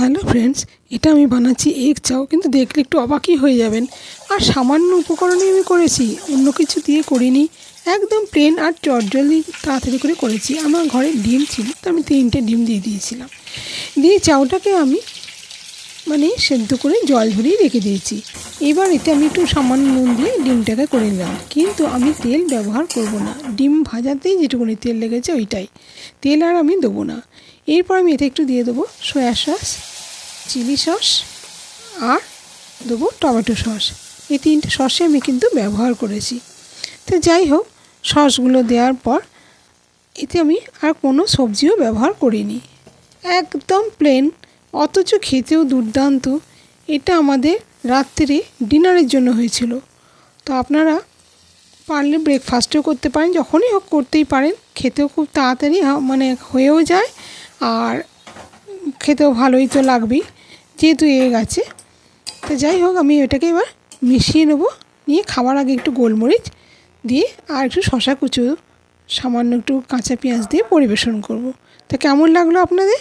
Hello friends, এটা আমি বানাচ্ছি এগ চাও, কিন্তু দেখলে একটু অবাকই হয়ে যাবেন। আর সামান্য উপকরণে আমি করেছি, অন্য কিছু দিয়ে করিনি। একদম প্লেন আর চটজলদি তাড়াতাড়ি করে করেছি। আমার ঘরে ডিম ছিল, তো আমি 3টে ডিম দিয়ে দিয়েছিলাম। দিয়ে চাউটাকে আমি সেদ্ধ করে জল ঝরিয়ে রেখে দিয়েছি। এবার এতে আমি একটু সামান্য নুন দিয়ে ডিমটাকে করে নিলাম, কিন্তু আমি তেল ব্যবহার করব না। ডিম ভাজাতেই যেটুকুনি তেল লেগেছে ওইটাই, তেল আর আমি দেবো না। এরপর আমি এতে একটু দিয়ে দেবো সয়া সস, চিলি সস আর দেবো টমেটো সস। এই 3টে সসে আমি কিন্তু ব্যবহার করেছি। তো যাই হোক, সসগুলো দেওয়ার পর এতে আমি আর কোনো সবজিও ব্যবহার করিনি। একদম প্লেন, অথচ খেতেও দুর্দান্ত। এটা আমাদের রাত্রে ডিনারের জন্য হয়েছিল। তো আপনারা পারলে ব্রেকফাস্টও করতে পারেন, যখনই হোক করতেই পারেন। খেতেও খুব তাড়াতাড়ি হয়েও যায়, আর খেতেও ভালোই তো লাগবেই, যেহেতু এগ আছে। তো যাই হোক, আমি এটাকে এবার মিশিয়ে নেবো। নিয়ে খাবার আগে একটু গোলমরিচ দিয়ে আর একটু শসা কুচো, সামান্য একটু কাঁচা পেঁয়াজ দিয়ে পরিবেশন করব। তা কেমন লাগলো আপনাদের?